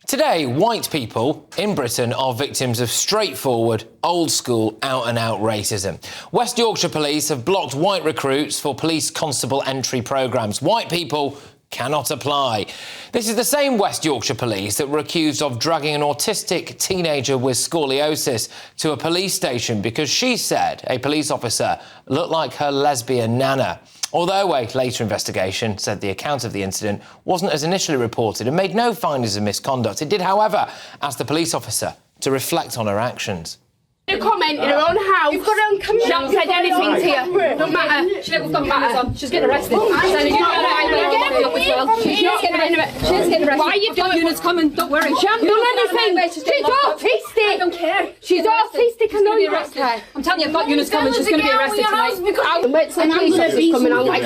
Today, white people in Britain are victims of straightforward, old-school, out-and-out racism. West Yorkshire police have blocked white recruits for police constable entry programmes. White people cannot apply. This is the same West Yorkshire police that were accused of dragging an autistic teenager with scoliosis to a police station because she said a police officer looked like her lesbian nana. Although a later investigation said the account of the incident wasn't as initially reported and made no findings of misconduct, it did, however, ask the police officer to reflect on her actions. You comment in her own house. You've got her on camera. She hasn't said anything to you. Don't matter. She's got matter. She's getting arrested. She's getting arrested. Why are you doing? Unit's coming. Don't worry. She hasn't done anything. She's autistic. I don't care. She's autistic. I know you're okay. I'm telling you, I've got units coming. She's going to be arrested tonight. Wait till the police officer's coming on. Like,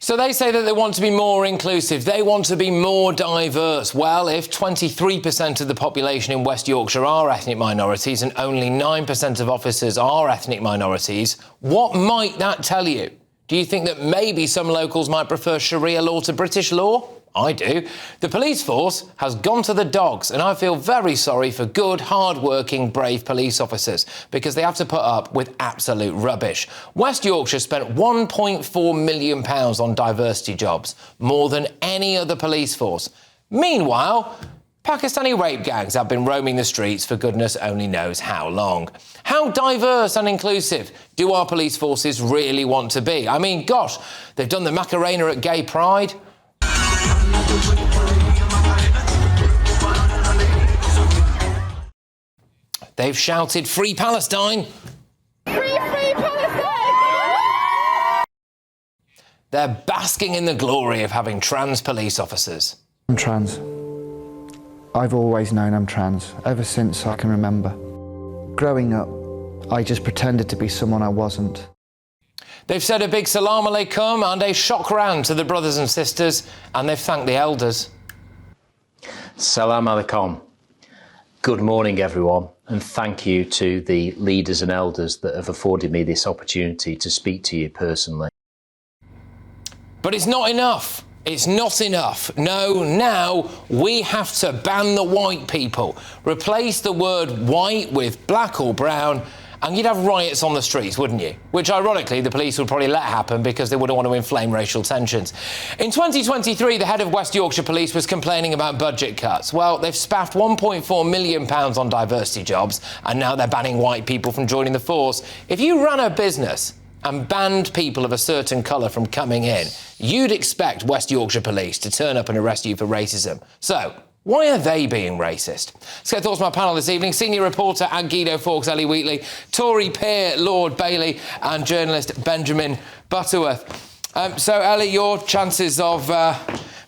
So they say that they want to be more inclusive, they want to be more diverse. Well, if 23% of the population in West Yorkshire are ethnic minorities and only 9% of officers are ethnic minorities, what might that tell you? Do you think that maybe some locals might prefer Sharia law to British law? I do. The police force has gone to the dogs, and I feel very sorry for good, hard-working, brave police officers because they have to put up with absolute rubbish. West Yorkshire spent £1.4 million on diversity jobs, more than any other police force. Meanwhile, Pakistani rape gangs have been roaming the streets for goodness only knows how long. How diverse and inclusive do our police forces really want to be? I mean, gosh, they've done the Macarena at Gay Pride. They've shouted, "Free Palestine!" Free Palestine! They're basking in the glory of having trans police officers. I'm trans. I've always known I'm trans, ever since I can remember. Growing up, I just pretended to be someone I wasn't. They've said a big salam alaikum and a shock round to the brothers and sisters, and they've thanked the elders. Salam alaikum. Good morning, everyone, and thank you to the leaders and elders that have afforded me this opportunity to speak to you personally. But it's not enough. It's not enough. No, now we have to ban the white people. Replace the word white with black or brown, and you'd have riots on the streets, wouldn't you? Which, ironically, the police would probably let happen because they wouldn't want to inflame racial tensions. In 2023, the head of West Yorkshire Police was complaining about budget cuts. Well, they've spaffed £1.4 million on diversity jobs, and now they're banning white people from joining the force. If you ran a business and banned people of a certain colour from coming in, you'd expect West Yorkshire Police to turn up and arrest you for racism. So, why are they being racist? Let's get thoughts from our panel this evening. Senior reporter at Guido Fawkes, Ellie Wheatley, Tory peer Lord Bailey, and journalist Benjamin Butterworth. So, Ellie, your chances of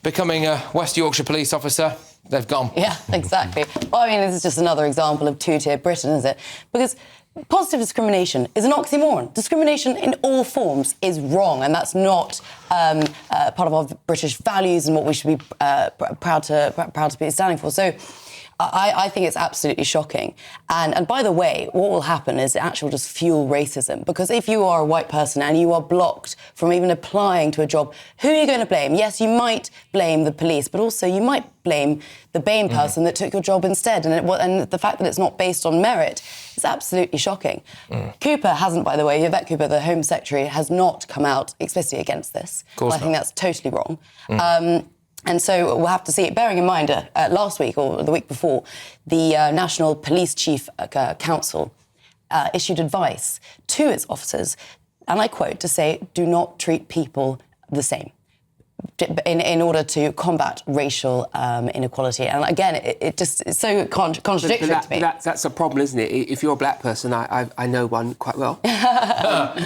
becoming a West Yorkshire police officer, they've gone. Yeah, exactly. Well, I mean, this is just another example of two-tier Britain, is it? Because positive discrimination is an oxymoron. Discrimination in all forms is wrong, and that's not part of our British values and what we should be proud to be standing for. So I think it's absolutely shocking. And by the way, what will happen is it actually will just fuel racism. Because if you are a white person and you are blocked from even applying to a job, who are you going to blame? Yes, you might blame the police, but also you might blame the BAME person that took your job instead. And the fact that it's not based on merit is absolutely shocking. Cooper hasn't, by the way, Yvette Cooper, the Home Secretary, has not come out explicitly against this. Of course I think that's totally wrong. And so we'll have to see it. Bearing in mind, last week or the week before, the National Police Chief Council issued advice to its officers, and I quote, to say, do not treat people the same in order to combat racial inequality. And again, it's so contradictory to me. That's a problem, isn't it? If you're a black person, I know one quite well.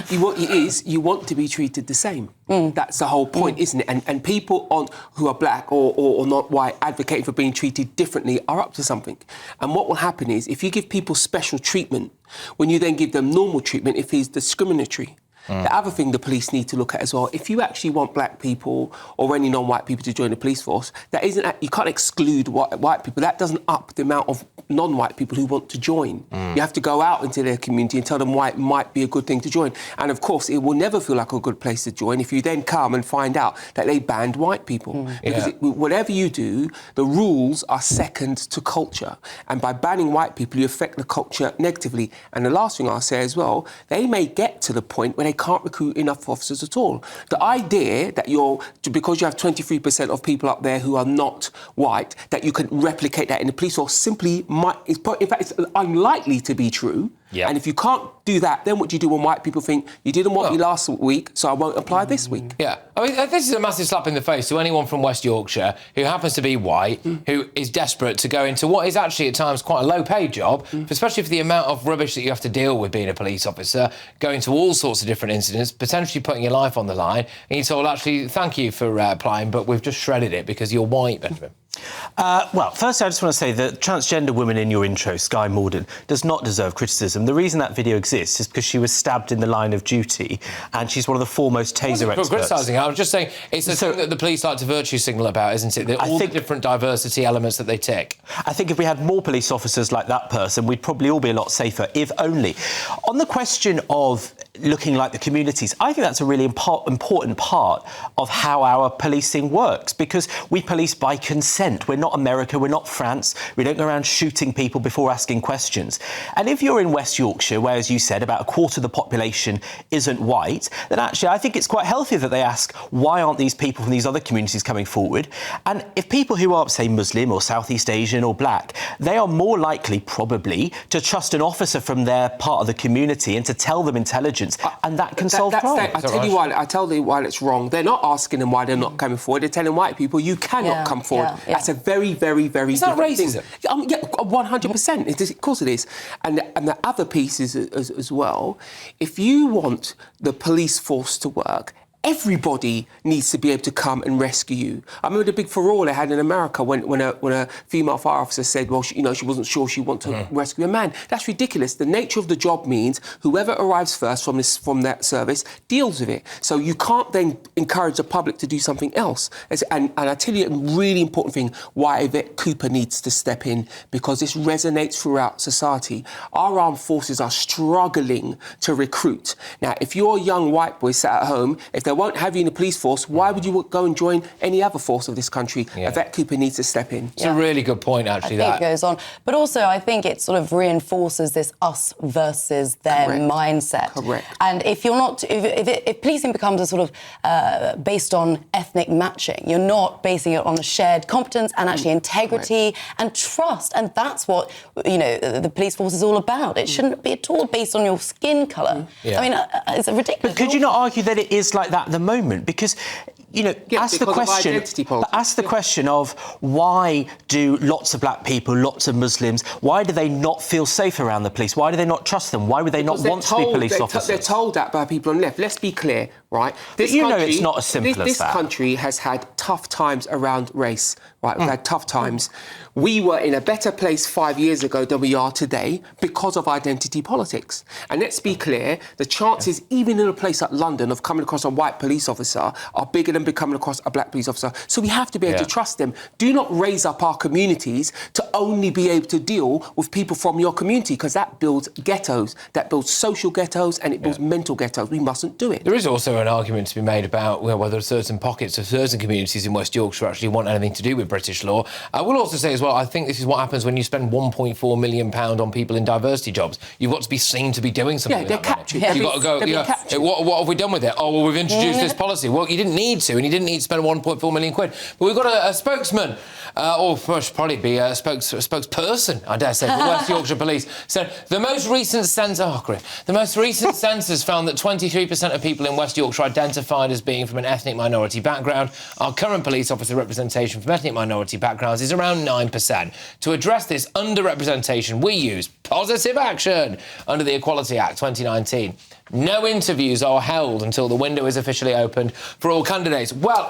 You want to be treated the same. That's the whole point, isn't it? And people who are black or not white advocating for being treated differently are up to something. And what will happen is, if you give people special treatment, when you then give them normal treatment, if it's discriminatory, The other thing the police need to look at as well, if you actually want black people or any non-white people to join the police force, you can't exclude white people. That doesn't up the amount of non-white people who want to join. You have to go out into their community and tell them why it might be a good thing to join. And of course, it will never feel like a good place to join if you then come and find out that they banned white people. Because whatever you do, the rules are second to culture. And by banning white people, you affect the culture negatively. And the last thing I'll say as well, they may get to the point where they can't recruit enough officers at all. The idea that because you have 23% of people up there who are not white, that you can replicate that in the police force simply in fact, it's unlikely to be true. Yep. And if you can't do that, then what do you do when white people think, you didn't want me last week, so I won't apply this week? Yeah. I mean, this is a massive slap in the face to anyone from West Yorkshire who happens to be white, who is desperate to go into what is actually at times quite a low-paid job, especially for the amount of rubbish that you have to deal with being a police officer, going to all sorts of different incidents, potentially putting your life on the line, and you're told, actually, thank you for applying, but we've just shredded it because you're white, Benjamin. Well, first I just want to say that transgender woman in your intro, Sky Morden, does not deserve criticism. The reason that video exists is because she was stabbed in the line of duty and she's one of the foremost taser experts. Criticising her, I was just saying it's the thing that the police like to virtue signal about, isn't it? All the different diversity elements that they tick. I think if we had more police officers like that person, we'd probably all be a lot safer, if only. On the question of looking like the communities, I think that's a really important part of how our policing works, because we police by consent. We're not America, we're not France. We don't go around shooting people before asking questions. And if you're in West Yorkshire, where, as you said, about a quarter of the population isn't white, then actually I think it's quite healthy that they ask, why aren't these people from these other communities coming forward? And if people who are, say, Muslim or Southeast Asian or black, they are more likely, probably, to trust an officer from their part of the community and to tell them intelligence, and that can solve problems. I tell you why it's wrong. They're not asking them why they're not coming forward. They're telling white people, you cannot come forward. That's a very, very, very different racism? Thing. Yeah, 100%. Of course it is. And the other piece is as well, if you want the police force to work, everybody needs to be able to come and rescue you. I remember the big furore they had in America when a female fire officer said, well, she wasn't sure she wanted to rescue a man. That's ridiculous. The nature of the job means whoever arrives first from that service deals with it. So you can't then encourage the public to do something else. And I tell you a really important thing, why Yvette Cooper needs to step in, because this resonates throughout society. Our armed forces are struggling to recruit. Now, if you're a young white boy sat at home, if they won't have you in the police force, why would you go and join any other force of this country? Yvette Cooper needs to step in. It's a really good point, actually, I think it goes on. But also, I think it sort of reinforces this us versus them mindset. Correct. And if you're not... If policing becomes a sort of based on ethnic matching, you're not basing it on a shared competence and actually integrity and trust. And that's what, the police force is all about. It shouldn't be at all based on your skin colour. I mean, it's ridiculous. But could you not argue that it is like that at the moment? Because, ask the question of why do lots of black people, lots of Muslims, why do they not feel safe around the police? Why do they not trust them? Why would they not want to be police officers? They're told that by people on the left. Let's be clear, right? It's not as simple as that. This country has had tough times around race, right? We've had tough times. We were in a better place 5 years ago than we are today because of identity politics. And let's be clear, the chances, even in a place like London, of coming across a white police officer are bigger than becoming across a black police officer. So we have to be able to trust them. Do not raise up our communities to only be able to deal with people from your community, because that builds ghettos, that builds social ghettos, and it builds mental ghettos. We mustn't do it. There is also an argument to be made about whether certain pockets of certain communities in West Yorkshire actually want anything to do with British law. I will also say as well, I think this is what happens when you spend £1.4 million on people in diversity jobs. You've got to be seen to be doing something with they're that captured. money. You've got to go, what have we done with it? Oh, well, we've introduced this policy. Well, you didn't need to, and you didn't need to spend £1.4 million. But we've got a spokesman, or should probably be a spokesperson, I dare say, for West Yorkshire Police, said the most recent census found that 23% of people in West Yorkshire identified as being from an ethnic minority background. Our current police officer representation from ethnic minority backgrounds is around 9%. To address this underrepresentation, we use positive action under the Equality Act 2019. No interviews are held until the window is officially opened for all candidates. Well,